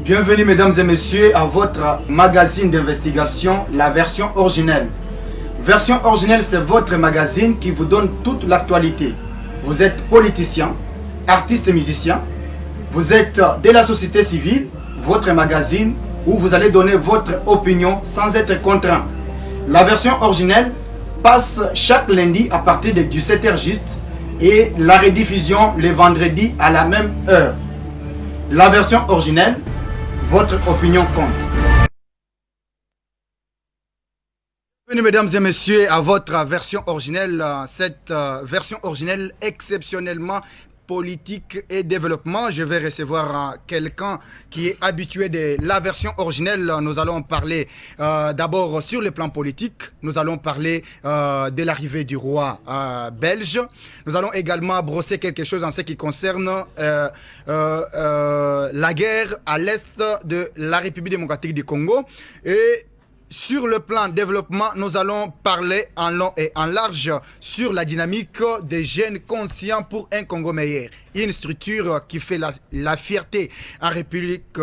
Bienvenue mesdames et messieurs à votre magazine d'investigation, la version originelle. Version originelle, c'est votre magazine qui vous donne toute l'actualité. Vous êtes politicien, artiste et musicien, vous êtes de la société civile, votre magazine où vous allez donner votre opinion sans être contraint. La version originelle passe chaque lundi à partir de 17h juste et la rediffusion le vendredi à la même heure. La version originelle, votre opinion compte. Bienvenue mesdames et messieurs à votre version originelle, cette version originelle exceptionnellement politique et développement. Je vais recevoir quelqu'un qui est habitué de la version originelle. Nous allons parler d'abord sur le plan politique. Nous allons parler de l'arrivée du roi belge. Nous allons également brosser quelque chose en ce qui concerne la guerre à l'est de la République démocratique du Congo. Et sur le plan développement, nous allons parler en long et en large sur la dynamique des jeunes conscients pour un Congo meilleur. Une structure qui fait la fierté en République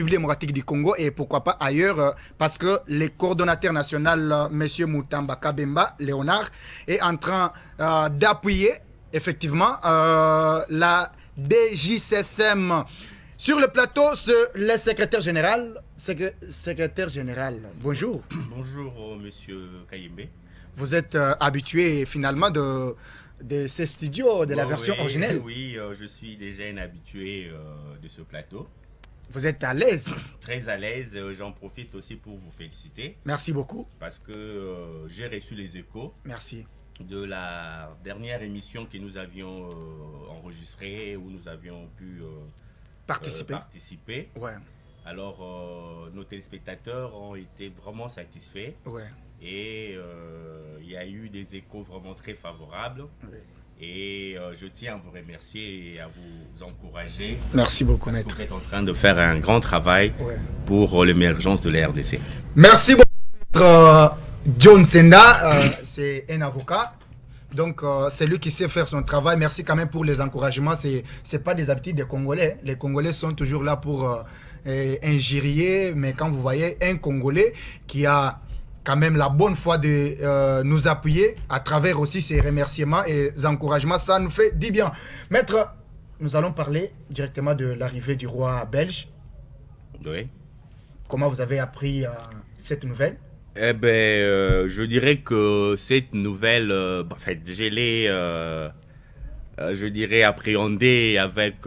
démocratique du Congo et pourquoi pas ailleurs, parce que le coordonnateur national, M. Moutamba Kabemba, Léonard, est en train d'appuyer effectivement la DJSM. Sur le plateau, le secrétaire général. Secrétaire général, bonjour. Bonjour, monsieur Kayembe. Vous êtes habitué finalement de ces studios, de la version originelle. Oui, je suis déjà un habitué de ce plateau. Vous êtes à l'aise? Très à l'aise. J'en profite aussi pour vous féliciter. Merci beaucoup. Parce que j'ai reçu les échos. Merci. De la dernière émission que nous avions enregistrée, où nous avions pu participer. Ouais. Alors, nos téléspectateurs ont été vraiment satisfaits. Ouais. Et il y a eu des échos vraiment très favorables. Ouais. Et je tiens à vous remercier et à vous encourager. Merci beaucoup, maître. Vous êtes en train de faire un grand travail pour l'émergence de la RDC. Merci beaucoup, maître John Senda. C'est un avocat. Donc, c'est lui qui sait faire son travail. Merci quand même pour les encouragements. Ce n'est pas des habitudes des Congolais. Les Congolais sont toujours là pour injurier. Mais quand vous voyez un Congolais qui a quand même la bonne foi de nous appuyer à travers aussi ses remerciements et encouragements, ça nous fait du bien. Maître, nous allons parler directement de l'arrivée du roi belge. Oui. Comment vous avez appris cette nouvelle? Eh bien, je dirais que cette nouvelle, en fait, je l'ai, je dirais, appréhendée avec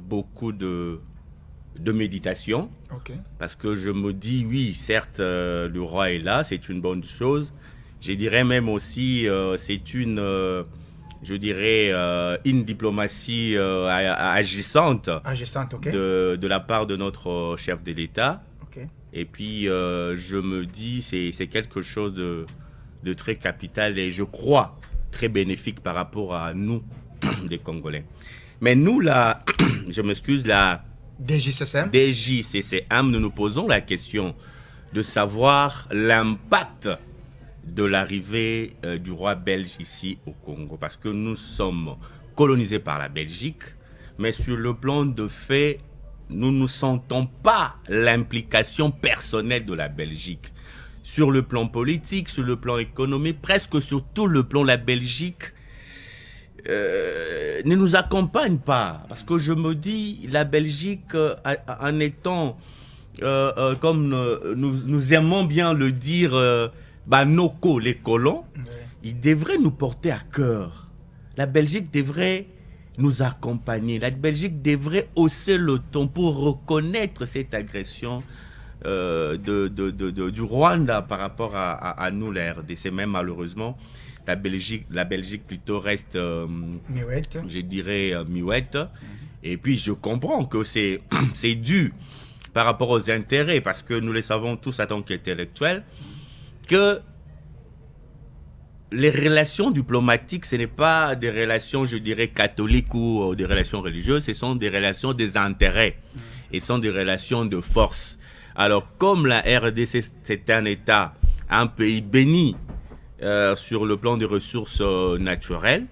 beaucoup de méditation. Okay. Parce que je me dis, oui, certes, le roi est là, c'est une bonne chose. Je dirais même aussi, c'est une, je dirais, une diplomatie agissante, okay. de la part de notre chef de l'État. Okay. Et puis, je me dis, c'est quelque chose de très capital et je crois très bénéfique par rapport à nous, les Congolais. Mais nous, là, je m'excuse, la DJCCM, nous nous posons la question de savoir l'impact de l'arrivée du roi belge ici au Congo. Parce que nous sommes colonisés par la Belgique, mais sur le plan de fait, nous ne sentons pas l'implication personnelle de la Belgique. Sur le plan politique, sur le plan économique, presque sur tout le plan, la Belgique ne nous accompagne pas. Parce que je me dis, la Belgique, en étant, comme nous aimons bien le dire, Banoko, les colons, ils devraient nous porter à cœur. La Belgique devrait nous accompagner. La Belgique devrait hausser le ton pour reconnaître cette agression du Rwanda par rapport à nous, la RDC. Même malheureusement, la Belgique plutôt reste, muette. Je dirais, muette. Et puis, je comprends que c'est dû par rapport aux intérêts, parce que nous le savons tous en tant qu'intellectuels, que les relations diplomatiques, ce n'est pas des relations, je dirais, catholiques ou des relations religieuses, ce sont des relations des intérêts. Et ce sont des relations de force. Alors, comme la RDC, c'est un État, un pays béni sur le plan des ressources naturelles,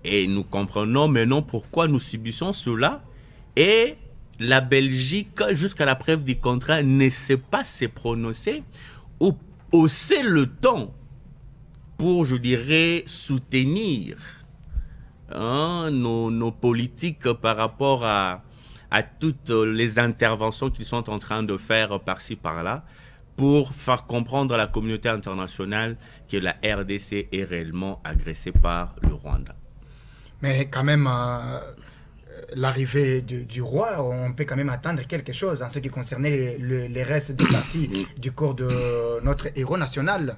et nous comprenons maintenant pourquoi nous subissons cela, et la Belgique, jusqu'à la preuve du contraire, ne sait pas se prononcer ou hausser le ton pour, je dirais, soutenir nos politiques par rapport à toutes les interventions qu'ils sont en train de faire par-ci, par-là, pour faire comprendre à la communauté internationale que la RDC est réellement agressée par le Rwanda. Mais quand même, l'arrivée du roi, on peut quand même attendre quelque chose en ce qui concernait les restes des parties du corps de notre héros national.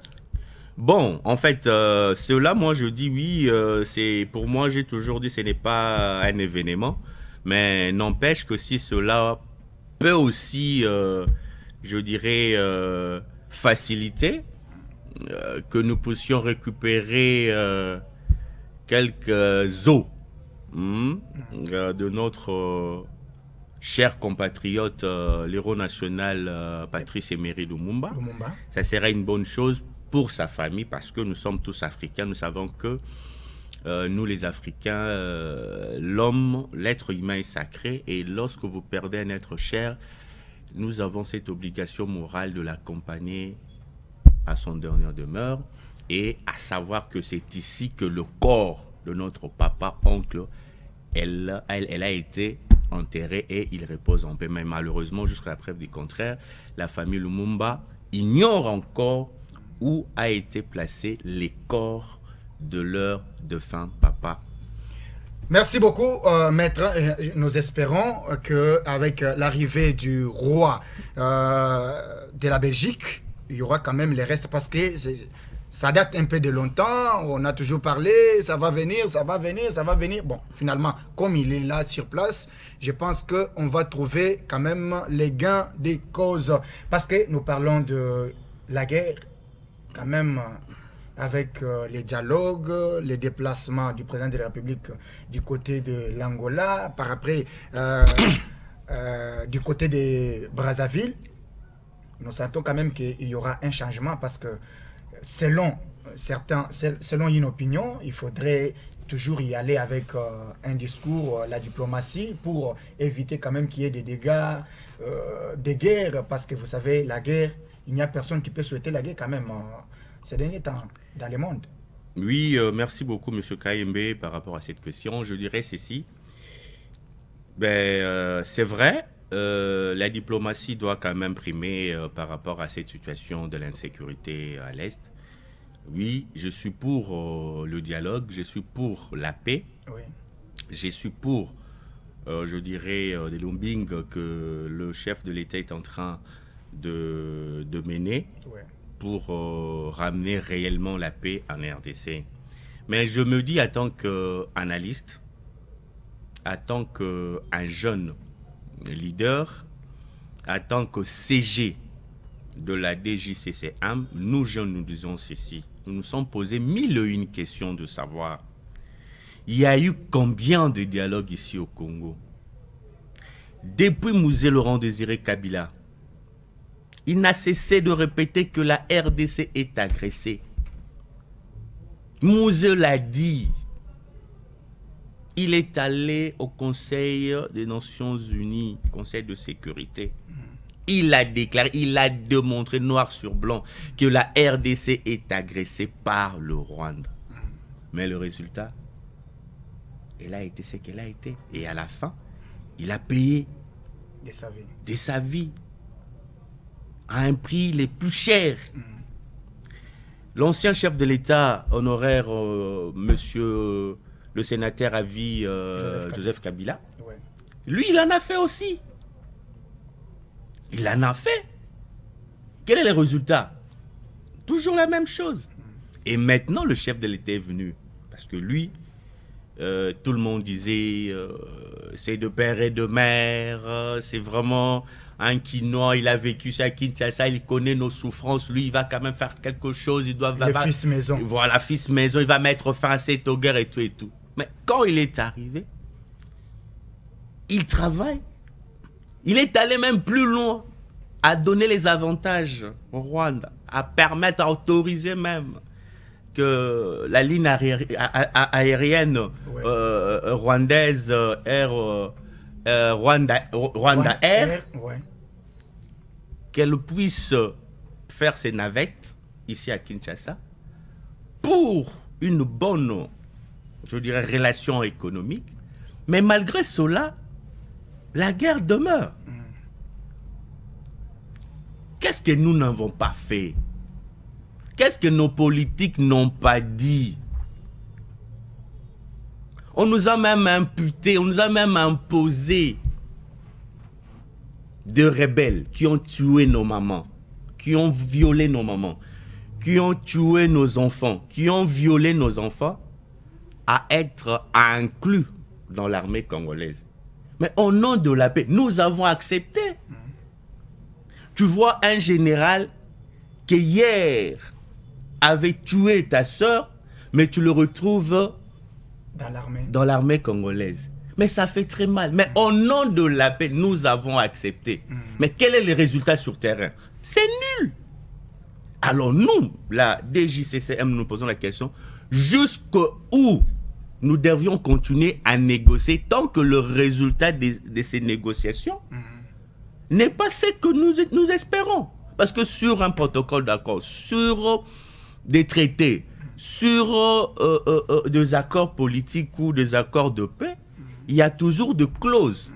Bon, en fait, cela, moi, je dis oui, c'est pour moi, j'ai toujours dit ce n'est pas un événement, mais n'empêche que si cela peut aussi, je dirais, faciliter que nous puissions récupérer quelques os de notre cher compatriote, l'héros national Patrice Emery Lumumba. Ça serait une bonne chose pour sa famille, parce que nous sommes tous africains. Nous savons que nous les Africains, l'homme, l'être humain est sacré, et lorsque vous perdez un être cher, nous avons cette obligation morale de l'accompagner à son dernière demeure, et à savoir que c'est ici que le corps de notre papa, oncle, elle a été enterré et il repose en paix. Mais malheureusement, jusqu'à la preuve du contraire, la famille Lumumba ignore encore où a été placé les corps de leur défunt papa. Merci beaucoup, maître. Nous espérons qu'avec l'arrivée du roi de la Belgique, il y aura quand même les restes, parce que ça date un peu de longtemps. On a toujours parlé, ça va venir, ça va venir, ça va venir. Bon, finalement, comme il est là sur place, je pense qu'on va trouver quand même les gains des causes. Parce que nous parlons de la guerre, quand même, avec les dialogues, les déplacements du président de la République du côté de l'Angola, par après du côté de Brazzaville, nous sentons quand même qu'il y aura un changement, parce que selon une opinion, il faudrait toujours y aller avec un discours, la diplomatie, pour éviter quand même qu'il y ait des dégâts, des guerres, parce que vous savez, la guerre, il n'y a personne qui peut souhaiter la guerre quand même ces derniers temps dans le monde. Oui, merci beaucoup, M. Kayembe, par rapport à cette question. Je dirais ceci. C'est vrai, la diplomatie doit quand même primer par rapport à cette situation de l'insécurité à l'Est. Oui, je suis pour le dialogue, je suis pour la paix, oui. Je suis pour, je dirais, des lombings que le chef de l'État est en train de mener, oui, pour ramener réellement la paix en RDC. Mais je me dis, en tant qu'analyste, en tant qu'un jeune leader, en tant que CG de la DJCCAM, nous jeunes nous disons ceci. Nous nous sommes posés 1001 questions de savoir, il y a eu combien de dialogues ici au Congo? Depuis Mouzé Laurent Désiré Kabila, il n'a cessé de répéter que la RDC est agressée. Mouzé l'a dit. Il est allé au Conseil des Nations Unies, Conseil de sécurité. Il a déclaré, il a démontré noir sur blanc que la RDC est agressée par le Rwanda. Mais le résultat, elle a été ce qu'elle a été. Et à la fin, il a payé de sa vie à un prix le plus cher. L'ancien chef de l'État honoraire, monsieur le sénateur à vie Joseph Kabila, ouais, lui, il en a fait aussi. Il en a fait. Quel est le résultat? Toujours la même chose. Et maintenant, le chef de l'État est venu. Parce que lui, tout le monde disait, c'est de père et de mère, c'est vraiment un Quinois, il a vécu ça à Kinshasa, il connaît nos souffrances, lui, il va quand même faire quelque chose, il doit... fils maison. Voilà, fils maison, il va mettre fin à cette guerre et tout et tout. Mais quand il est arrivé, il travaille. Il est allé même plus loin, à donner les avantages au Rwanda, à permettre, à autoriser même que la ligne aérienne, ouais, rwandaise Air Rwanda Air, Ouais. qu'elle puisse faire ses navettes ici à Kinshasa pour une bonne, je dirais, relation économique. Mais malgré cela, la guerre demeure. Qu'est-ce que nous n'avons pas fait? Qu'est-ce que nos politiques n'ont pas dit? On nous a même imputé, on nous a même imposé de rebelles qui ont tué nos mamans, qui ont violé nos mamans, qui ont tué nos enfants, qui ont violé nos enfants, à être inclus dans l'armée congolaise. Mais au nom de la paix, nous avons accepté. Tu vois un général qui hier avait tué ta soeur, mais tu le retrouves dans l'armée congolaise. Mais ça fait très mal. Mais au nom de la paix, nous avons accepté. Mais quel est le résultat sur terrain? C'est nul. Alors nous, la DJCCM, nous posons la question, jusqu'où nous devions continuer à négocier tant que le résultat de ces négociations n'est pas ce que nous espérons. Parce que sur un protocole d'accord, sur des traités, sur des accords politiques ou des accords de paix, il y a toujours des clauses.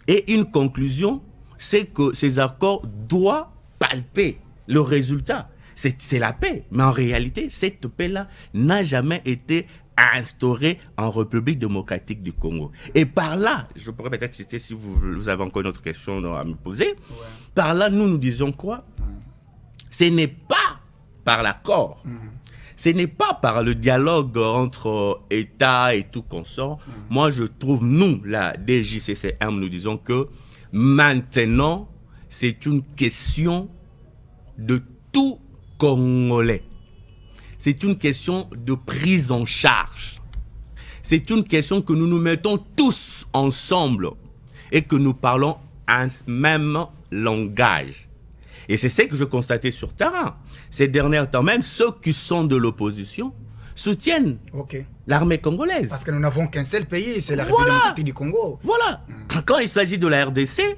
Et une conclusion, c'est que ces accords doivent palper le résultat. C'est la paix. Mais en réalité, cette paix-là n'a jamais été instaurée en République démocratique du Congo. Et par là, je pourrais peut-être citer, si vous avez encore une autre question à me poser, par là, nous disons quoi? Ce n'est pas par l'accord, ce n'est pas par le dialogue entre État et tout consort. Moi, je trouve, nous, la DJCCM, nous disons que maintenant, c'est une question de tout Congolais. C'est une question de prise en charge. C'est une question que nous nous mettons tous ensemble et que nous parlons un même langage. Et c'est ce que je constatais sur terrain. Ces derniers temps, même ceux qui sont de l'opposition soutiennent l'armée congolaise. Parce que nous n'avons qu'un seul pays, c'est la République démocratique du Congo. Voilà. Quand il s'agit de la RDC,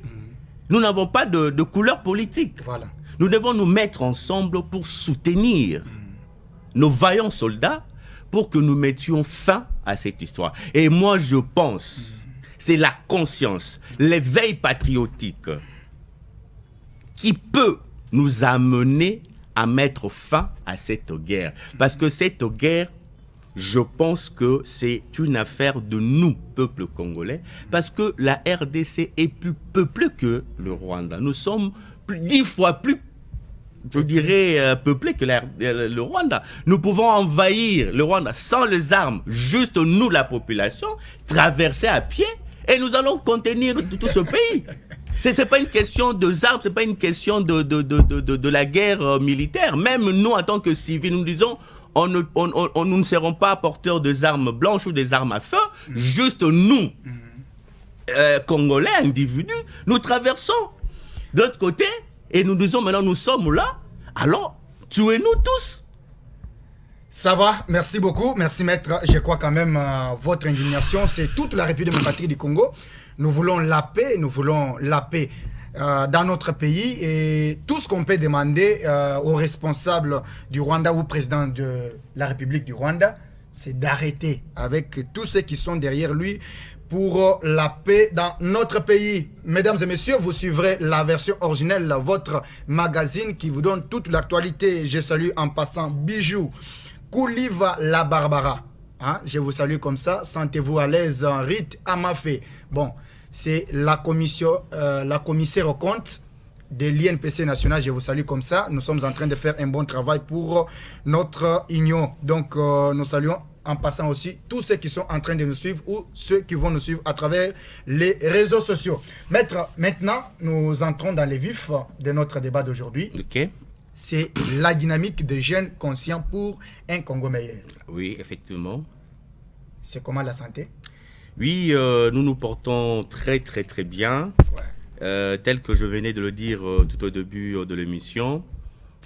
nous n'avons pas de couleur politique. Voilà. Nous devons nous mettre ensemble pour soutenir nos vaillants soldats pour que nous mettions fin à cette histoire. Et moi, je pense, c'est la conscience, l'éveil patriotique qui peut nous amener à mettre fin à cette guerre. Parce que cette guerre, je pense que c'est une affaire de nous, peuple congolais, parce que la RDC est plus peuplée que le Rwanda. Nous sommes 10 fois plus, je dirais, peuplés que le Rwanda. Nous pouvons envahir le Rwanda sans les armes, juste nous, la population, traverser à pied, et nous allons contenir tout ce pays. Ce n'est pas une question de armes, ce n'est pas une question de la guerre militaire. Même nous, en tant que civils, nous disons, nous ne serons pas porteurs des armes blanches ou des armes à feu. Juste nous, Congolais, individus, nous traversons de l'autre côté et nous disons maintenant nous sommes là. Alors, tuez-nous tous. Ça va, merci beaucoup, merci maître. Je crois quand même votre indignation, c'est toute la République démocratique du Congo. Nous voulons la paix, dans notre pays et tout ce qu'on peut demander aux responsables du Rwanda ou au président de la République du Rwanda, c'est d'arrêter avec tous ceux qui sont derrière lui pour la paix dans notre pays. Mesdames et messieurs, vous suivrez la version originelle, votre magazine qui vous donne toute l'actualité. Je salue en passant Bijou, Kouliva la Barbara. Hein? Je vous salue comme ça. Sentez-vous à l'aise. Rite Amafé. Bon, c'est la commissaire au compte de l'INPC national. Je vous salue comme ça. Nous sommes en train de faire un bon travail pour notre union. Donc, nous saluons en passant aussi tous ceux qui sont en train de nous suivre ou ceux qui vont nous suivre à travers les réseaux sociaux. Maître, maintenant, nous entrons dans les vifs de notre débat d'aujourd'hui. Ok. C'est la dynamique des jeunes conscients pour un Congo meilleur. Oui, effectivement. C'est comment la santé? Oui, nous nous portons très très très bien. Ouais. Tel que je venais de le dire tout au début de l'émission,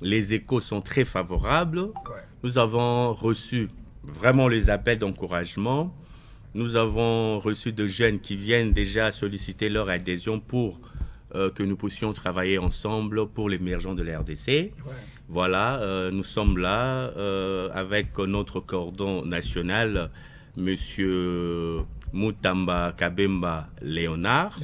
les échos sont très favorables. Ouais. Nous avons reçu vraiment les appels d'encouragement Nous avons reçu de jeunes qui viennent déjà solliciter leur adhésion pour que nous puissions travailler ensemble pour l'émergence de la RDC. Ouais. Voilà, nous sommes là avec notre cordon national, Monsieur Mutamba Kabemba Léonard.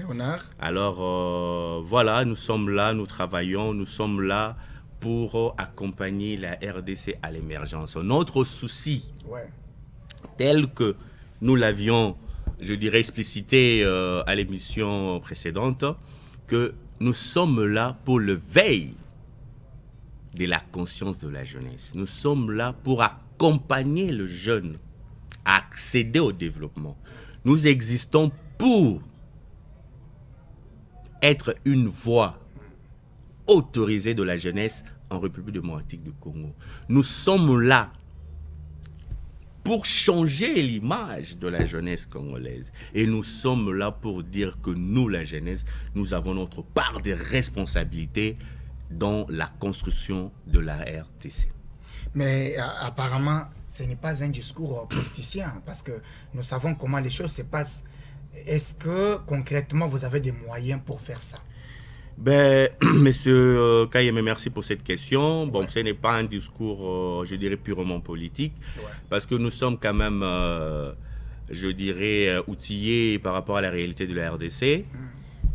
Alors voilà, nous sommes là, nous travaillons, nous sommes là pour accompagner la RDC à l'émergence. Notre souci, tel que nous l'avions, je dirais, explicité à l'émission précédente, que nous sommes là pour le veille de la conscience de la jeunesse. Nous sommes là pour accompagner le jeune à accéder au développement. Nous existons pour être une voix autorisée de la jeunesse en République démocratique du Congo. Nous sommes là pour changer l'image de la jeunesse congolaise. Et nous sommes là pour dire que nous, la jeunesse, nous avons notre part de responsabilité dans la construction de la RDC. Mais apparemment, ce n'est pas un discours politicien, parce que nous savons comment les choses se passent. Est-ce que concrètement, vous avez des moyens pour faire ça? Ben, Monsieur Kayeme, merci pour cette question. Bon, ce n'est pas un discours, je dirais, purement politique, parce que nous sommes quand même, je dirais, outillés par rapport à la réalité de la RDC.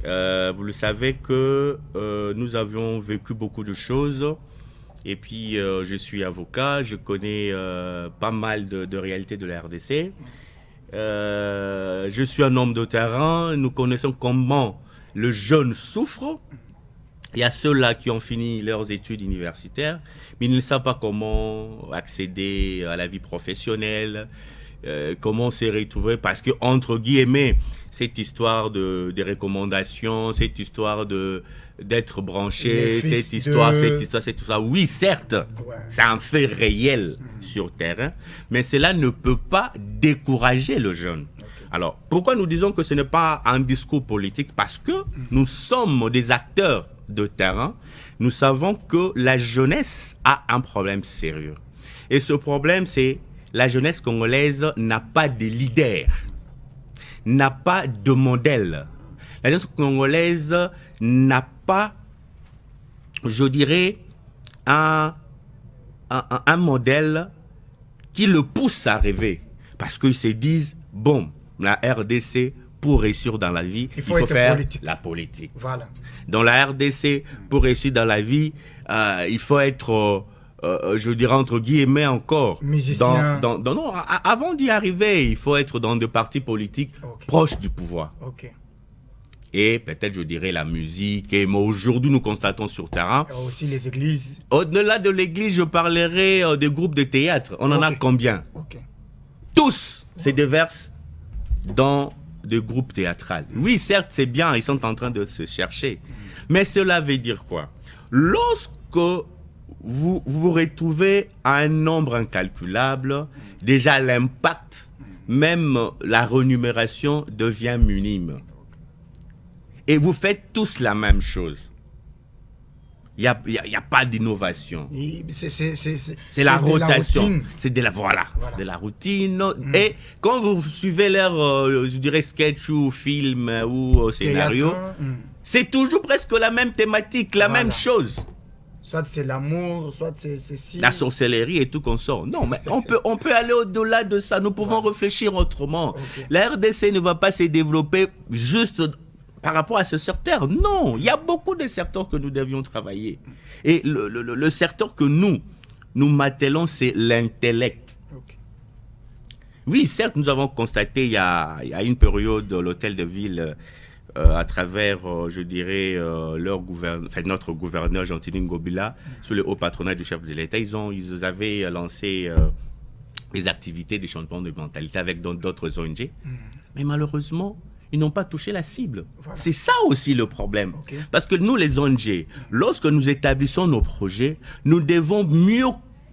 Vous le savez que nous avions vécu beaucoup de choses, et puis je suis avocat, je connais pas mal de réalités de la RDC. Je suis un homme de terrain, nous connaissons comment le jeune souffre. Il y a ceux-là qui ont fini leurs études universitaires, mais ils ne savent pas comment accéder à la vie professionnelle, comment se retrouver, parce que, entre guillemets, cette histoire de recommandations, cette histoire d'être branché, cette histoire, oui, certes, c'est un fait réel sur terrain, mais cela ne peut pas décourager le jeune. Alors, pourquoi nous disons que ce n'est pas un discours politique? Parce que nous sommes des acteurs de terrain. Nous savons que la jeunesse a un problème sérieux. Et ce problème, c'est la jeunesse congolaise n'a pas de leader, n'a pas de modèle. La jeunesse congolaise n'a pas, je dirais, un modèle qui le pousse à rêver. Parce qu'ils se disent, bon, la RDC, pour réussir dans la vie, il faut faire la politique. Voilà. Dans la RDC, pour réussir dans la vie, il faut être, je dirais entre guillemets encore, musicien. Non, avant d'y arriver, il faut être dans des partis politiques proches du pouvoir. Et peut-être, je dirais, la musique. Mais aujourd'hui, nous constatons sur terrain. Aussi les églises. Au-delà de l'église, je parlerai des groupes de théâtre. On en a combien? Tous se déversent dans des groupes théâtrales. Oui, certes, c'est bien, ils sont en train de se chercher. Mais cela veut dire quoi? Lorsque vous vous retrouvez à un nombre incalculable, déjà l'impact, même la rémunération devient minime. Et vous faites tous la même chose. Il n'y a pas d'innovation. C'est la rotation. C'est de la routine. Et quand vous suivez leur, je dirais, sketch ou film ou scénario, c'est toujours presque la même thématique, la même chose. Soit c'est l'amour, soit c'est ceci. La sorcellerie et tout qu'on sort. Non, mais on peut aller au-delà de ça. Nous pouvons réfléchir autrement. La RDC ne va pas se développer juste par rapport à ce secteur. Non, il y a beaucoup de secteurs que nous devions travailler. Et le secteur que nous martelons, c'est l'intellect. Oui, certes, nous avons constaté il y a une période, l'hôtel de ville, à travers, je dirais, notre gouverneur Gentili Ngobila, sous le haut patronat du chef de l'État, ils avaient lancé des activités de changement de mentalité avec d'autres ONG. Mais malheureusement, ils n'ont pas touché la cible. C'est ça aussi le problème. Parce que nous, les ONG, lorsque nous établissons nos projets, nous devons mieux,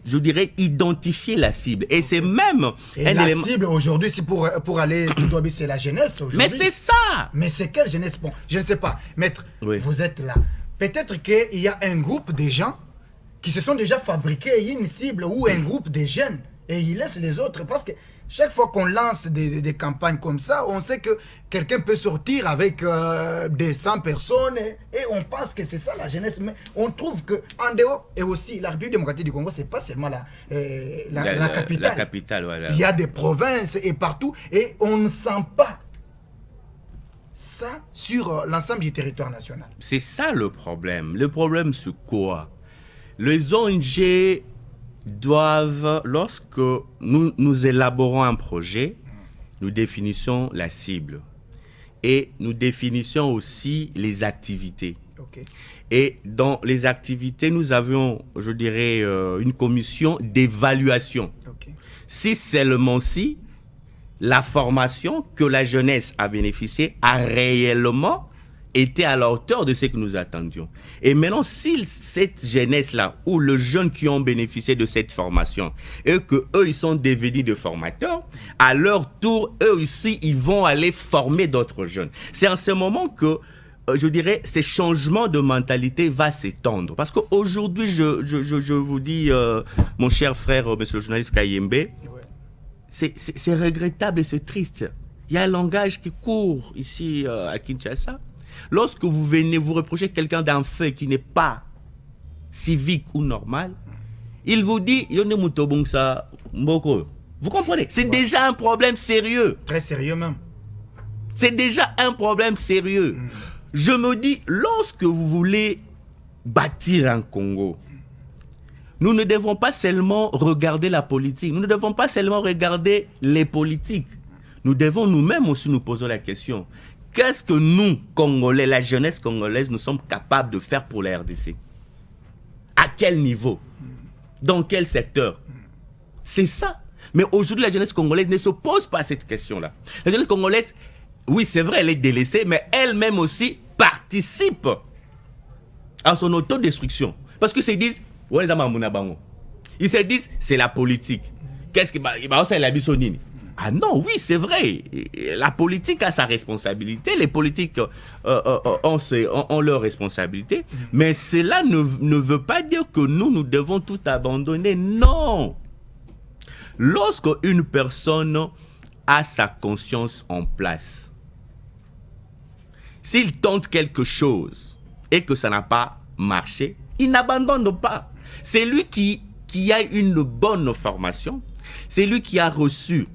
je dirais, identifier la cible. Et c'est même la cible aujourd'hui, c'est pour aller, c'est la jeunesse aujourd'hui. Mais c'est ça. Mais c'est quelle jeunesse? Bon, je ne sais pas. Maître, vous êtes là. Peut-être qu'il y a un groupe de gens qui se sont déjà fabriqués une cible ou un groupe de jeunes et ils laissent les autres parce que chaque fois qu'on lance des campagnes comme ça, on sait que quelqu'un peut sortir avec des 100 personnes et on pense que c'est ça la jeunesse. Mais on trouve qu'en dehors, et aussi la République démocratique du Congo, c'est pas seulement la capitale. La capitale, voilà. Il y a des provinces et partout et on ne sent pas ça sur l'ensemble du territoire national. C'est ça le problème. Le problème, c'est quoi? Les ONG doivent, lorsque nous élaborons un projet, nous définissons la cible et nous définissons aussi les activités. Okay. Et dans les activités, nous avions, je dirais, une commission d'évaluation. Okay. Si seulement si la formation que la jeunesse a bénéficié a réellement été à la hauteur de ce que nous attendions. Et maintenant, si cette jeunesse-là, ou les jeunes qui ont bénéficié de cette formation, et qu'eux, ils sont devenus des formateurs, à leur tour, eux aussi, ils vont aller former d'autres jeunes. C'est en ce moment que, je dirais, ces changements de mentalité vont s'étendre. Parce qu'aujourd'hui, je vous dis, mon cher frère, monsieur le journaliste Kayembe, c'est regrettable et c'est triste. Il y a un langage qui court ici à Kinshasa. Lorsque vous venez vous reprocher quelqu'un d'un fait qui n'est pas civique ou normal, il vous dit vous comprenez? C'est déjà un problème sérieux. Très sérieux même. C'est déjà un problème sérieux. Je me dis, lorsque vous voulez bâtir un Congo, nous ne devons pas seulement regarder la politique, nous ne devons pas seulement regarder les politiques. Nous devons nous-mêmes aussi nous poser la question. Qu'est-ce que nous, Congolais, la jeunesse congolaise, nous sommes capables de faire pour la RDC? À quel niveau? Dans quel secteur? C'est ça. Mais aujourd'hui, la jeunesse congolaise ne se pose pas cette question-là. La jeunesse congolaise, oui, c'est vrai, elle est délaissée, mais elle-même aussi participe à son autodestruction. Parce qu'ils se disent, ils se disent, c'est la politique. Qu'est-ce que c'est la bisonine? Ah non, oui, c'est vrai. La politique a sa responsabilité. Les politiques ont leur responsabilité. Mais cela ne veut pas dire que nous devons tout abandonner. Non. Lorsque une personne a sa conscience en place, s'il tente quelque chose et que ça n'a pas marché, il n'abandonne pas. C'est lui qui a une bonne formation. C'est lui qui a reçu,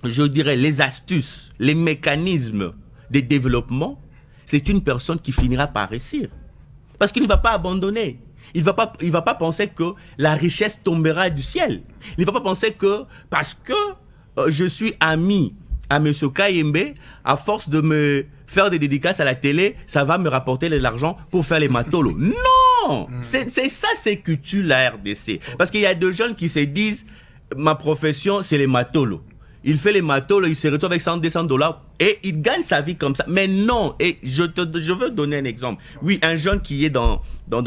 je dirais, les astuces, les mécanismes de développement. C'est une personne qui finira par réussir. Parce qu'il ne va pas abandonner. Il va pas penser que la richesse tombera du ciel. Il ne va pas penser que parce que je suis ami à M. Kayembe, à force de me faire des dédicaces à la télé, ça va me rapporter de l'argent pour faire les matolos. Non! C'est ça, c'est que tu la RDC. Parce qu'il y a des jeunes qui se disent, ma profession, c'est les matolos. Il fait les matolos, il se retrouve avec 100-200 dollars et il gagne sa vie comme ça. Mais non, et je veux donner un exemple. Oui, un jeune qui est dans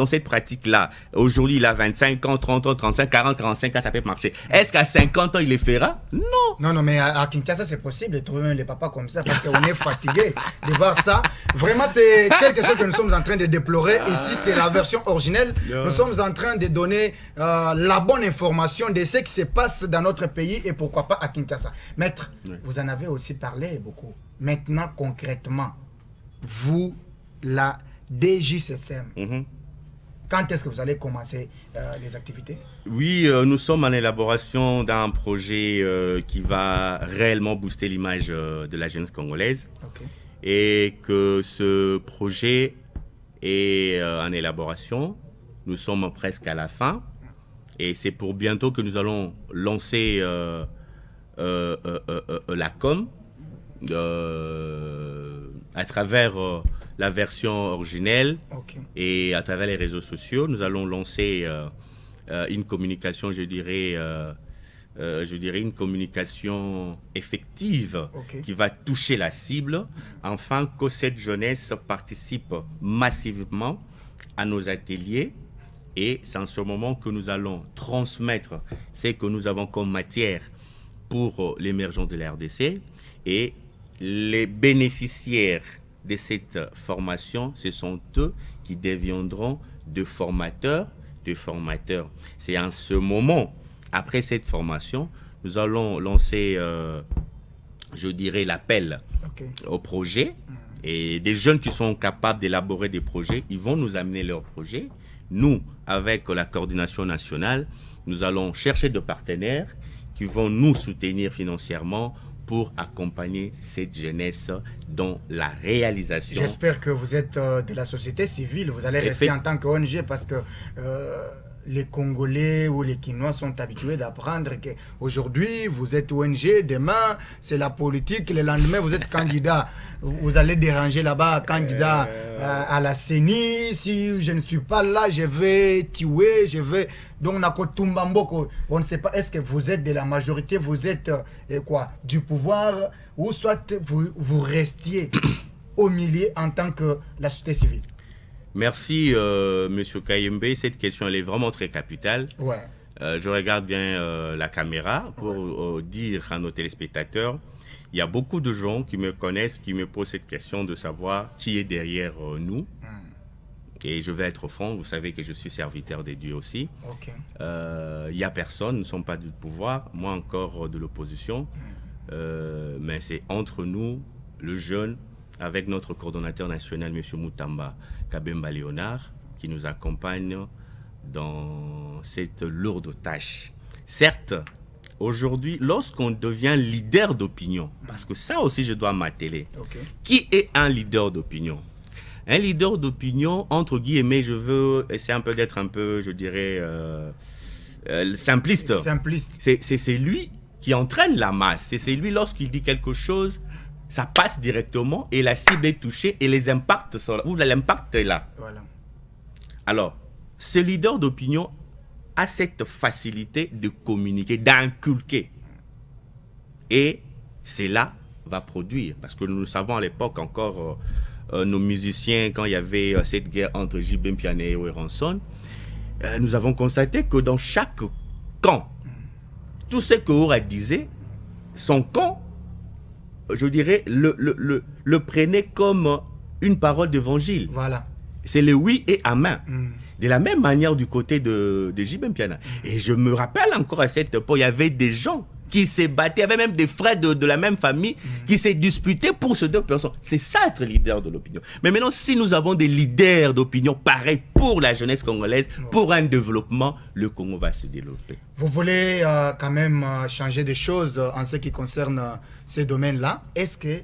cette pratique-là, aujourd'hui il a 25 ans, 30 ans, 35, 40, 45 ans, ça peut marcher. Est-ce qu'à 50 ans il les fera? Non. Non, mais à Kinshasa c'est possible de trouver même les papas comme ça parce qu'on est fatigué de voir ça. Vraiment, c'est quelque chose que nous sommes en train de déplorer. Ici, c'est la version originelle. Nous sommes en train de donner la bonne information de ce qui se passe dans notre pays et pourquoi pas à Kinshasa. Maître, vous en avez aussi parlé beaucoup. Maintenant, concrètement, vous, la DJSSM, quand est-ce que vous allez commencer les activités? Oui, nous sommes en élaboration d'un projet qui va réellement booster l'image de la jeunesse congolaise. Okay. Et que ce projet est en élaboration. Nous sommes presque à la fin. Et c'est pour bientôt que nous allons lancer la com à travers la version originelle. Okay. Et à travers les réseaux sociaux. Nous allons lancer une communication, je dirais une communication effective, okay, qui va toucher la cible, afin que cette jeunesse participe massivement à nos ateliers. Et c'est en ce moment que nous allons transmettre ce que nous avons comme matière pour l'émergence de la RDC. Et les bénéficiaires de cette formation, ce sont eux qui deviendront de formateurs. C'est en ce moment, après cette formation, nous allons lancer, je dirais, l'appel au projet. Et des jeunes qui sont capables d'élaborer des projets, ils vont nous amener leurs projets. Nous, avec la coordination nationale, nous allons chercher des partenaires qui vont nous soutenir financièrement pour accompagner cette jeunesse dans la réalisation. J'espère que vous êtes de la société civile, vous allez rester en tant qu'ONG parce que les Congolais ou les Quinois sont habitués d'apprendre qu'aujourd'hui vous êtes ONG, demain c'est la politique, le lendemain vous êtes candidat. Vous allez déranger là-bas, candidat à la CENI. Si je ne suis pas là, je vais tuer, je vais... Donc, on ne sait pas, est-ce que vous êtes de la majorité, vous êtes quoi, du pouvoir, ou soit vous restiez au milieu en tant que la société civile. Merci, Monsieur Kayembe. Cette question, elle est vraiment très capitale. Ouais. Je regarde bien la caméra pour dire à nos téléspectateurs, il y a beaucoup de gens qui me connaissent, qui me posent cette question de savoir qui est derrière nous. Et je vais être franc, vous savez que je suis serviteur des dieux aussi. Il n'y a personne, nous ne sommes pas du pouvoir, moi encore de l'opposition. Mais c'est entre nous, le jeune, avec notre coordonnateur national, M. Moutamba Kabemba Léonard, qui nous accompagne dans cette lourde tâche. Certes, aujourd'hui, lorsqu'on devient leader d'opinion, parce que ça aussi je dois m'atteler, qui est un leader d'opinion? Un leader d'opinion, entre guillemets, je veux essayer un peu d'être un peu, je dirais, simpliste. C'est lui qui entraîne la masse. C'est lui, lorsqu'il dit quelque chose, ça passe directement et la cible est touchée et les impacts sont là, ou l'impact est là. Voilà. Alors, ce leader d'opinion a cette facilité de communiquer, d'inculquer. Et cela va produire. Parce que nous savons à l'époque encore... nos musiciens, quand il y avait cette guerre entre J.B. Mpiané et Ranson, nous avons constaté que dans chaque camp, tout ce que Oura disait, son camp, je dirais, le prenait comme une parole d'évangile. Voilà. C'est le oui et amen. De la même manière du côté de J.B. Mpiana. Et je me rappelle encore à cette époque, il y avait des gens qui se battaient, il y avait même des frères de la même famille qui s'est disputés pour ces deux personnes. C'est ça être leader de l'opinion. Mais maintenant, si nous avons des leaders d'opinion pareils pour la jeunesse congolaise, pour un développement, le Congo va se développer. Vous voulez quand même changer des choses en ce qui concerne ces domaines-là. Est-ce qu'il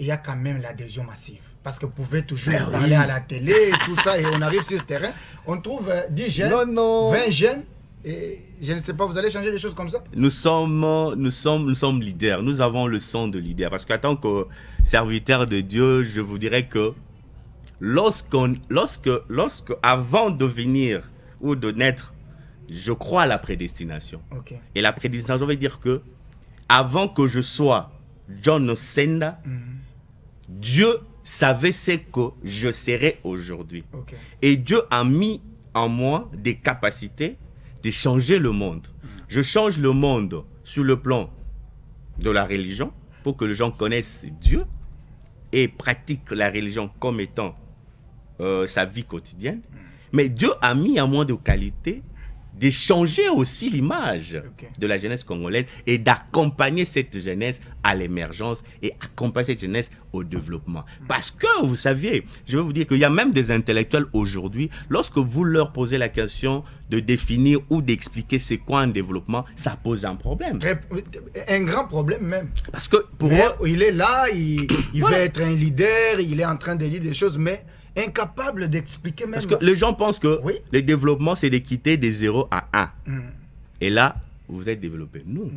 y a quand même l'adhésion massive? Parce que vous pouvez toujours parler à la télé et tout ça, et on arrive sur le terrain, on trouve 10 jeunes, 20 jeunes, et je ne sais pas, vous allez changer des choses comme ça? Nous sommes leaders, nous avons le sang de leader. Parce qu'en tant que serviteur de Dieu, je vous dirais que avant de venir ou de naître, je crois à la prédestination. Et la prédestination veut dire que avant que je sois John Senda, Dieu savait ce que je serais aujourd'hui. Et Dieu a mis en moi des capacités de changer le monde. Je change le monde sur le plan de la religion pour que les gens connaissent Dieu et pratiquent la religion comme étant sa vie quotidienne. Mais Dieu a mis en moi des qualités de changer aussi l'image de la jeunesse congolaise et d'accompagner cette jeunesse à l'émergence et accompagner cette jeunesse au développement. Parce que, vous saviez, je vais vous dire qu'il y a même des intellectuels aujourd'hui, lorsque vous leur posez la question de définir ou d'expliquer c'est quoi un développement, ça pose un problème. Un grand problème même. Parce que pour eux, il est là, il veut être un leader, il est en train de dire des choses, mais incapable d'expliquer même. Parce que les gens pensent que le développement, c'est de quitter de 0 à 1. Et là, vous êtes développé. Non.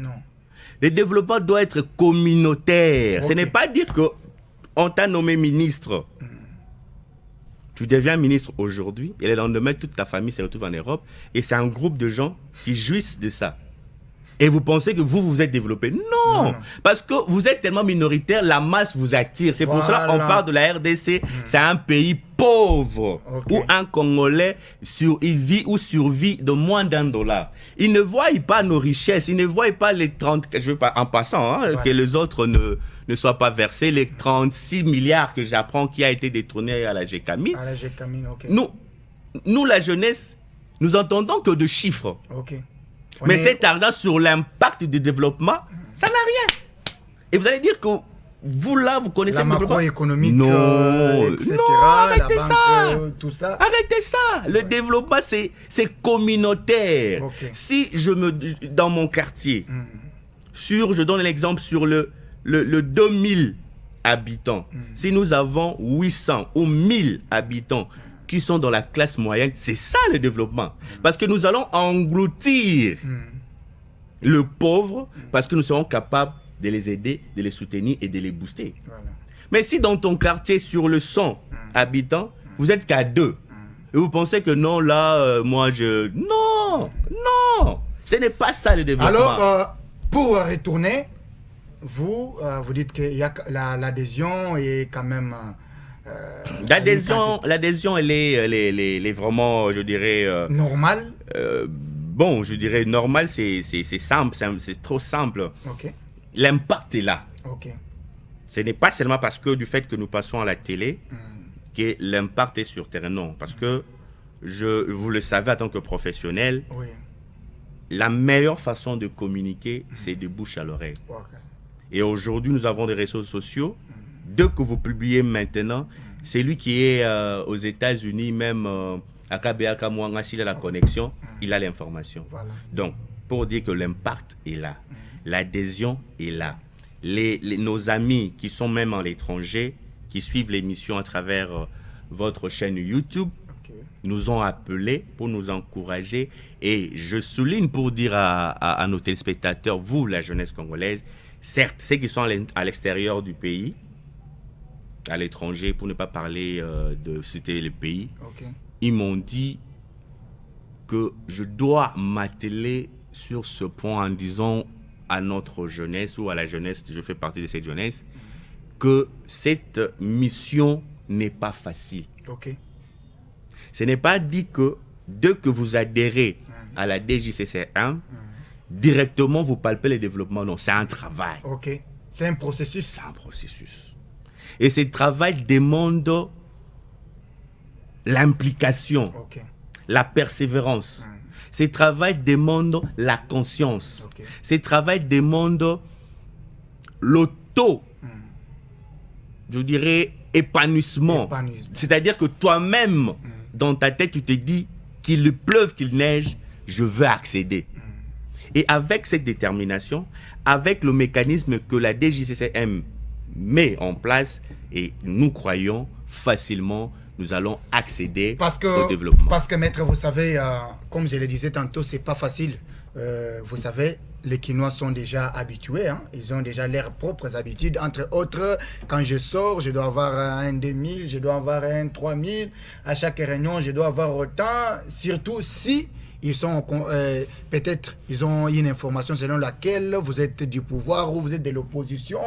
Le développement doit être communautaire. Ce n'est pas dire qu'on t'a nommé ministre. Tu deviens ministre aujourd'hui et le lendemain, toute ta famille se retrouve en Europe et c'est un groupe de gens qui jouissent de ça. Et vous pensez que vous êtes développé. Non. Parce que vous êtes tellement minoritaire, la masse vous attire. C'est pour cela qu'on parle de la RDC. C'est un pays pauvre où un Congolais survit de moins d'$1. Ils ne voient pas nos richesses. Ils ne voient pas les 30... Je veux pas, en passant, que les autres ne soient pas versés. Les 36 milliards que j'apprends qui a été détourné à la GECAMI. Nous, la jeunesse, nous entendons que de chiffres. Mais cet argent sur l'impact du développement, ça n'a rien. Et vous allez dire que vous là, vous connaissez la le développement macroéconomique, etc. Non, arrêtez la banque, ça. Tout ça. Arrêtez ça. Le développement, c'est communautaire. Ok. Si dans mon quartier, je donne l'exemple sur le 2000 habitants. Si nous avons 800 ou 1000 habitants qui sont dans la classe moyenne, c'est ça le développement. Parce que nous allons engloutir le pauvre parce que nous serons capables de les aider, de les soutenir et de les booster. Voilà. Mais si dans ton quartier, sur le 100 habitants, vous êtes qu'à 2, et vous pensez que non, là, Non, non, ce n'est pas ça le développement. Alors, pour retourner, vous dites que l'adhésion est quand même... L'adhésion, elle est vraiment, je dirais... normale. Bon, je dirais normal, c'est simple, c'est trop simple. Ok. L'impact est là. Ok. Ce n'est pas seulement parce que du fait que nous passons à la télé que l'impact est sur terrain. Non, parce que vous le savez en tant que professionnel, Oui. la meilleure façon de communiquer, c'est de bouche à l'oreille. Ok. Et aujourd'hui, nous avons des réseaux sociaux. Dès que vous publiez maintenant, c'est lui qui est aux États-Unis, même à KBA, Mwanga, s'il a la connexion, il a l'information. Voilà. Donc, pour dire que l'impact est là, l'adhésion est là. Nos amis qui sont même à l'étranger, qui suivent l'émission à travers votre chaîne YouTube, nous ont appelés pour nous encourager. Et je souligne pour dire à nos téléspectateurs, vous, la jeunesse congolaise, certes, ceux qui sont à l'extérieur du pays, à l'étranger, pour ne pas parler de citer le pays, ils m'ont dit que je dois m'atteler sur ce point en disant à notre jeunesse ou à la jeunesse, je fais partie de cette jeunesse, que cette mission n'est pas facile. Ok. Ce n'est pas dit que dès que vous adhérez à la DJCC1, directement vous palpez le développement. Non, c'est un travail. Ok. C'est un processus. C'est un processus. Et ce travail demande l'implication, la persévérance. Ce travail demande la conscience. Ce travail demande je dirais, épanouissement. C'est-à-dire que toi-même, dans ta tête, tu te dis qu'il pleuve, qu'il neige, je veux accéder. Et avec cette détermination, avec le mécanisme que la DJCCM met en place, et nous croyons facilement, nous allons accéder au développement. Parce que, maître, vous savez, comme je le disais tantôt, c'est pas facile. Vous savez, les Quinois sont déjà habitués, hein? Ils ont déjà leurs propres habitudes. Entre autres, quand je sors, je dois avoir un 2000, je dois avoir un 3000. À chaque réunion, je dois avoir autant. Surtout si ils sont peut-être ils ont une information selon laquelle vous êtes du pouvoir ou vous êtes de l'opposition.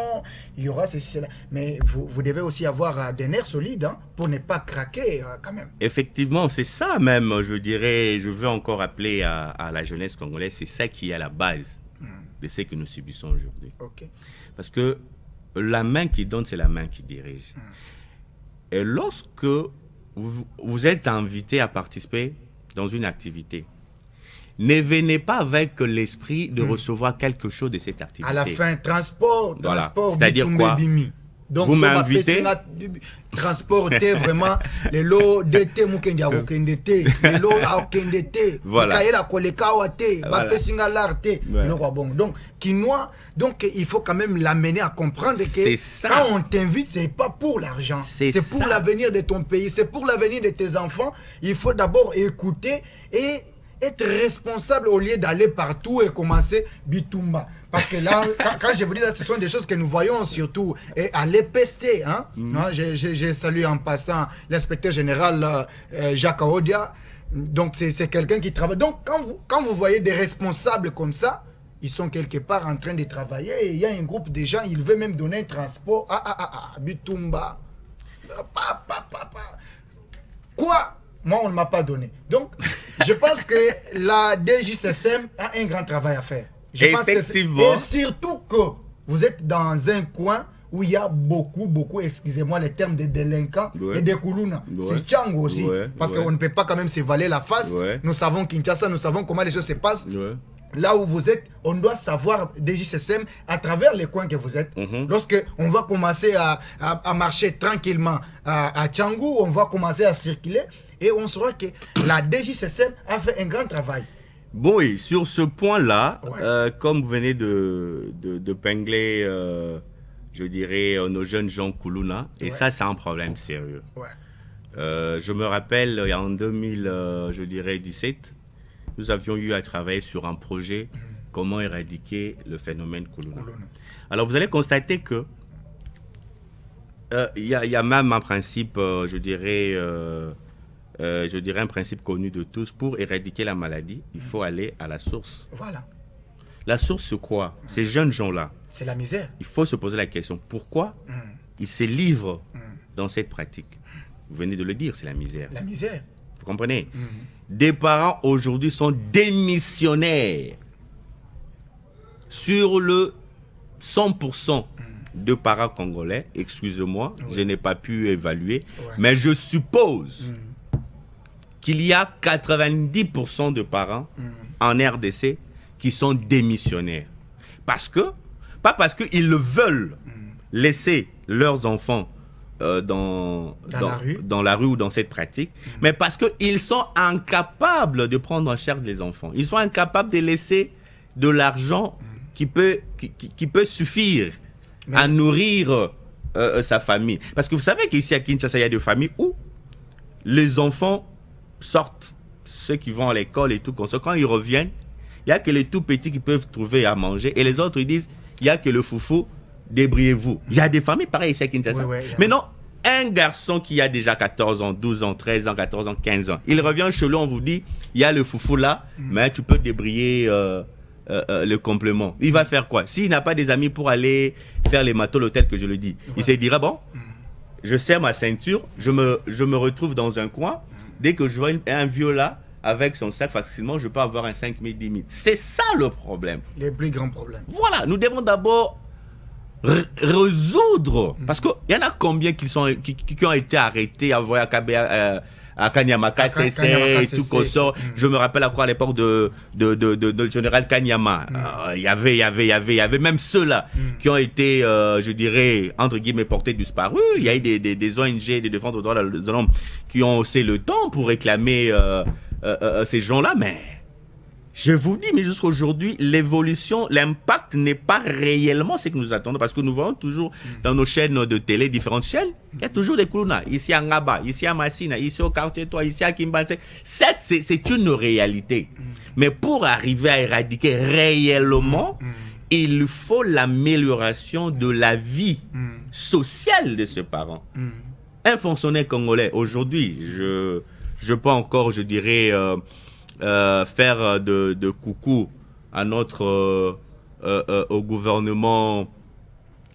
Il y aura cela. Mais vous devez aussi avoir des nerfs solides, hein, pour ne pas craquer quand même. Effectivement, c'est ça même, je dirais. Je veux encore appeler à la jeunesse congolaise, c'est ça qui est à la base de ce que nous subissons aujourd'hui. Parce que la main qui donne, c'est la main qui dirige. Et lorsque vous êtes invité à participer dans une activité, ne venez pas avec l'esprit de recevoir quelque chose de cette activité. À la fin, transport, c'est-à-dire quoi? Donc, vous m'invitez. Transport, vraiment, les lots d'été, moukendia, moukendeté, les lots aukendete, voilà. Donc, Quinois, donc il faut quand même l'amener à comprendre que quand on t'invite, c'est pas pour l'argent, c'est pour l'avenir de ton pays, c'est pour l'avenir de tes enfants. Il faut d'abord écouter et être responsable au lieu d'aller partout et commencer bitumba. Parce que là, quand je vous dis là, ce sont des choses que nous voyons surtout et à l'EPST. Hein? J'ai salué en passant l'inspecteur général Jacques Aodia. Donc, c'est quelqu'un qui travaille. Donc, quand vous voyez des responsables comme ça, ils sont quelque part en train de travailler. Et il y a un groupe de gens, ils veulent même donner un transport. Bitumba. Quoi? Moi, on ne m'a pas donné. Donc, je pense que la DJCCM a un grand travail à faire. Effectivement. Et surtout que vous êtes dans un coin où il y a beaucoup, excusez-moi les termes de délinquants et de koulouna. C'est Tchango aussi. Parce qu'on ne peut pas quand même se valer la face. Nous savons Kinshasa, nous savons comment les choses se passent. là où vous êtes, on doit savoir DGCSM à travers les coins que vous êtes. Lorsque on va commencer à marcher tranquillement à Tchangou, on va commencer à circuler et on saura que la DGCSM a fait un grand travail. Bon, et sur ce point-là, Ouais. comme vous venez de pingler, je dirais, nos jeunes gens Kuluna, et Ouais. ça, c'est un problème sérieux. Ouais. Je me rappelle, en 2017, nous avions eu à travailler sur un projet, comment éradiquer le phénomène Kuluna. Alors, vous allez constater que il y a même un principe, je dirais, un principe connu de tous. Pour éradiquer la maladie, il faut aller à la source. Voilà. La source, c'est quoi? Ces jeunes gens-là, C'est la misère. il faut se poser la question, pourquoi ils se livrent dans cette pratique? Vous venez de le dire, c'est la misère. La misère. Vous comprenez? Des parents aujourd'hui sont démissionnaires. Sur le 100% de parents congolais, excusez-moi, je n'ai pas pu évaluer, mais je suppose qu'il y a 90% de parents en RDC qui sont démissionnaires. Pas parce qu'ils le veulent laisser leurs enfants dans la rue ou dans cette pratique, mais parce qu'ils sont incapables de prendre en charge les enfants. Ils sont incapables de laisser de l'argent qui peut suffire à nourrir sa famille. Parce que vous savez qu'ici à Kinshasa, il y a des familles où les enfants sortent, ceux qui vont à l'école et tout comme ça, quand ils reviennent, il n'y a que les tout petits qui peuvent trouver à manger et les autres ils disent, il n'y a que le foufou, débrouillez-vous. Il y a des familles pareilles ici à Kinshasa. Mais non, un garçon qui a déjà 14 ans, 12 ans, 13 ans, 14 ans, 15 ans, il revient chez lui, on vous dit, il y a le foufou là, mais tu peux débrouiller le complément. Il va faire quoi? S'il n'a pas des amis pour aller faire les matos, tel que je le dis, il se dira, bon, je serre ma ceinture, je me retrouve dans un coin, dès que je vois un vieux là, avec son sac, facilement, je peux avoir un 5 000, 10 000. C'est ça le problème. Les plus grands problèmes. Voilà, nous devons d'abord résoudre. Parce qu'il y en a combien qui ont été arrêtés, envoyés à Kanyamaka, et tout comme ça. Je me rappelle à l'époque de général Kanyama. Il y avait même ceux-là qui ont été, je dirais, entre guillemets, portés disparus. Il y a eu des ONG, des défenses des droits de l'homme qui ont aussi le temps pour réclamer ces gens-là. Mais je vous dis, mais jusqu'à aujourd'hui, l'évolution, l'impact n'est pas réellement ce que nous attendons. Parce que nous voyons toujours dans nos chaînes de télé, différentes chaînes, il y a toujours des Kuluna. Ici à Ngaba, ici à Massina, ici au quartier Toi, ici à Kimbanse. C'est une réalité. Mais pour arriver à éradiquer réellement, il faut l'amélioration de la vie sociale de ce parent. Un fonctionnaire congolais, aujourd'hui, je peux encore, je dirais, faire de coucou à notre au gouvernement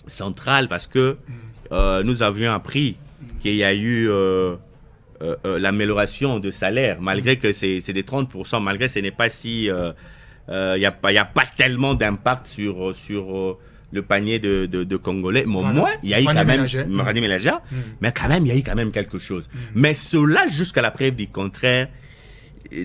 central parce que nous avions appris qu'il y a eu l'amélioration de salaire, malgré que c'est des 30%, malgré que ce n'est pas si... il n'y a pas tellement d'impact sur le panier de Congolais. Mais au moins, il y a eu quand même... mais quand même, il y a eu quand même quelque chose. Mais cela, jusqu'à la preuve du contraire,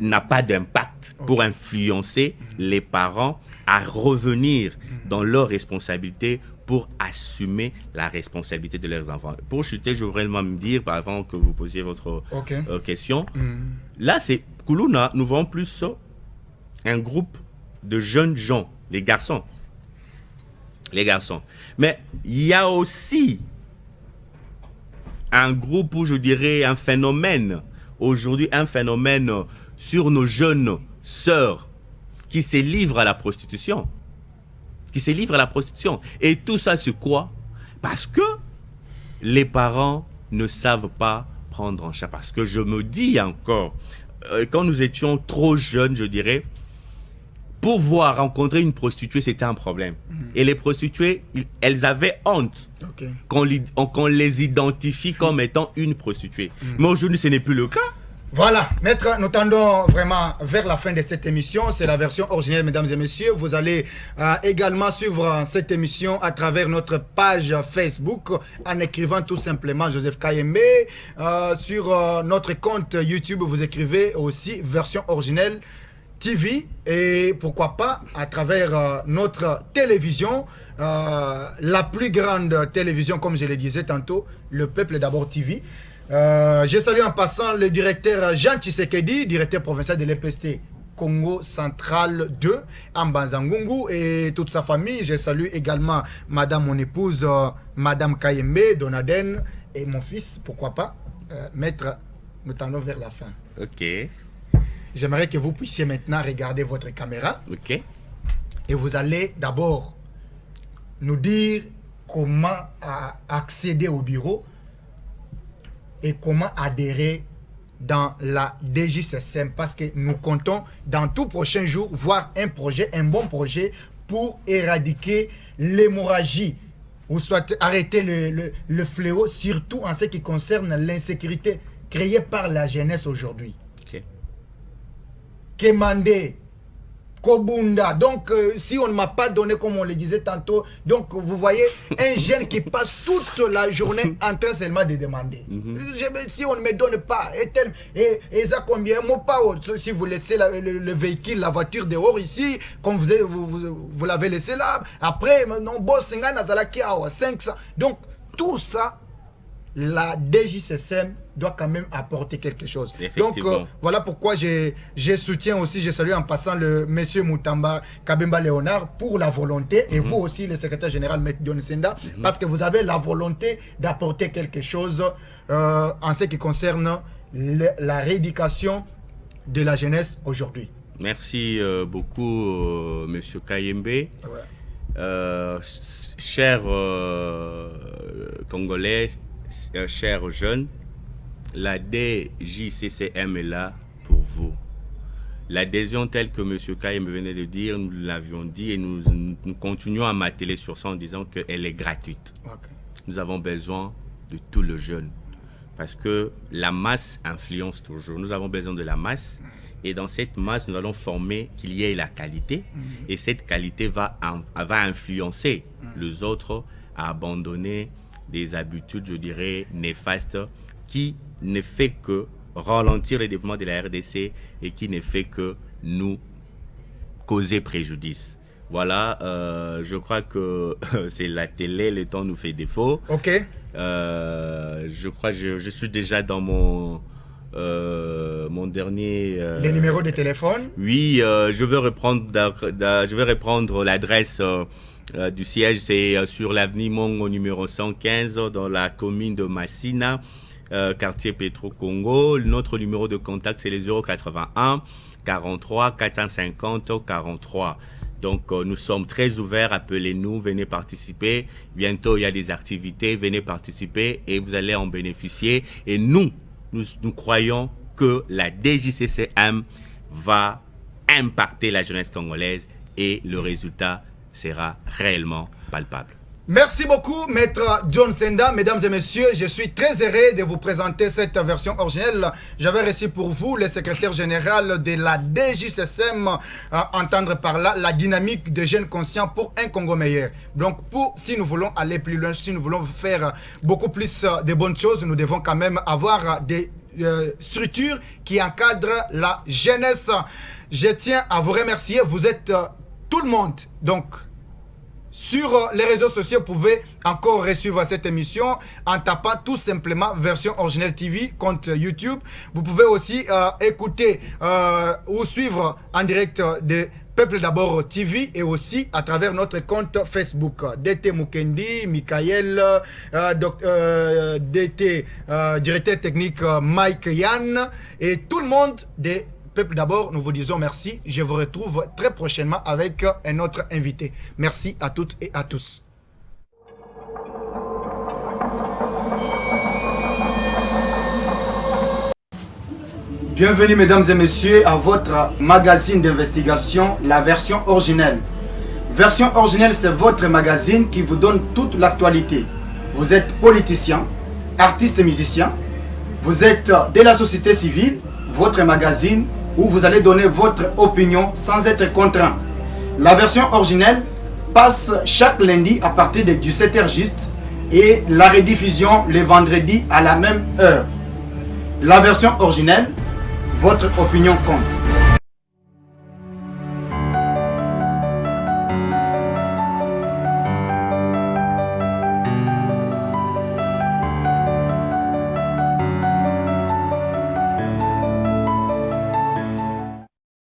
n'a pas d'impact pour influencer les parents à revenir dans leurs responsabilités pour assumer la responsabilité de leurs enfants. Pour chuter, je voudrais vraiment me dire, avant que vous posiez votre question, là, c'est Kuluna, nous voyons plus un groupe de jeunes gens, les garçons. Mais il y a aussi un groupe où je dirais un phénomène, aujourd'hui un phénomène sur nos jeunes sœurs qui se livrent à la prostitution. Et tout ça, c'est quoi? Parce que les parents ne savent pas prendre en charge. Parce que je me dis encore, quand nous étions trop jeunes, je dirais, pouvoir rencontrer une prostituée, c'était un problème. Et les prostituées, elles avaient honte qu'on les identifie comme étant une prostituée. Mais aujourd'hui, ce n'est plus le cas. Voilà, maître, nous tendons vraiment vers la fin de cette émission. C'est la version originelle, mesdames et messieurs. Vous allez également suivre cette émission à travers notre page Facebook en écrivant tout simplement Joseph Kayembe. Sur notre compte YouTube, vous écrivez aussi version originelle TV et pourquoi pas à travers notre télévision, la plus grande télévision, comme je le disais tantôt, le Peuple d'abord TV. Je salue en passant le directeur Jean Tshisekedi, directeur provincial de l'EPST Congo Central 2, Ambanzangungu et toute sa famille. Je salue également madame, mon épouse, madame Kayembe, Donaden et mon fils, pourquoi pas, maître, nous tendons vers la fin. Ok. J'aimerais que vous puissiez maintenant regarder votre caméra. Ok. Et vous allez d'abord nous dire comment accéder au bureau et comment adhérer dans la DJSSM, parce que nous comptons dans tout prochain jour voir un projet, un bon projet pour éradiquer l'hémorragie ou soit arrêter le fléau, surtout en ce qui concerne l'insécurité créée par la jeunesse aujourd'hui. Ok. Kemande, Kobunda. Donc, si on ne m'a pas donné, comme on le disait tantôt, donc vous voyez un jeune qui passe toute la journée en train seulement de demander. Si on ne me donne pas, et ça combien, si vous laissez le véhicule, la voiture dehors ici, comme vous l'avez laissé là, après, non, boss, 500. Donc, tout ça, la DJSSM doit quand même apporter quelque chose. Donc voilà pourquoi je soutiens aussi, je salue en passant le monsieur Moutamba Kabemba Léonard pour la volonté, et vous aussi le secrétaire général M. John Senda, parce que vous avez la volonté d'apporter quelque chose en ce qui concerne la rééducation de la jeunesse aujourd'hui. Merci beaucoup monsieur Kayembe. Chers Congolais, chers jeunes, la DJCCM est là pour vous. L'adhésion telle que M. Kayembe venait de dire, nous l'avions dit et nous continuons à marteler sur ça en disant qu'elle est gratuite. Okay. Nous avons besoin de tout le jeune parce que la masse influence toujours. Nous avons besoin de la masse et dans cette masse, nous allons former qu'il y ait la qualité et cette qualité va influencer les autres à abandonner des habitudes, je dirais, néfastes qui ne fait que ralentir le développement de la RDC et qui ne fait que nous causer préjudice. Voilà, je crois que c'est la télé, le temps nous fait défaut. Ok. Je crois que je suis déjà dans mon dernier... Les numéros de téléphone. Oui, je vais reprendre l'adresse du siège, c'est sur l'avenue Mongo numéro 115 dans la commune de Massina, quartier Petro-Congo. Notre numéro de contact, c'est les 081 43 450 43. Donc, nous sommes très ouverts. Appelez-nous, venez participer. Bientôt, il y a des activités. Venez participer et vous allez en bénéficier. Et nous croyons que la DJCCM va impacter la jeunesse congolaise et le résultat sera réellement palpable. Merci beaucoup, Maître John Senda. Mesdames et messieurs, je suis très heureux de vous présenter cette version originelle. J'avais reçu pour vous le secrétaire général de la DJSSM, entendre par là la dynamique de jeunes conscients pour un Congo meilleur. Donc, si nous voulons aller plus loin, si nous voulons faire beaucoup plus de bonnes choses, nous devons quand même avoir des structures qui encadrent la jeunesse. Je tiens à vous remercier. Vous êtes tout le monde. Donc, sur les réseaux sociaux, vous pouvez encore suivre cette émission en tapant tout simplement version originelle TV compte YouTube. Vous pouvez aussi écouter ou suivre en direct de Peuple d'abord TV et aussi à travers notre compte Facebook. DT Mukendi, Michael, DT directeur technique Mike Yann et tout le monde des Peuple d'abord, nous vous disons merci. Je vous retrouve très prochainement avec un autre invité. Merci à toutes et à tous. Bienvenue mesdames et messieurs à votre magazine d'investigation, la version originelle. Version originelle, c'est votre magazine qui vous donne toute l'actualité. Vous êtes politicien, artiste et musicien, vous êtes de la société civile, votre magazine où vous allez donner votre opinion sans être contraint. La version originelle passe chaque lundi à partir de 17h juste et la rediffusion le vendredi à la même heure. La version originelle, votre opinion compte.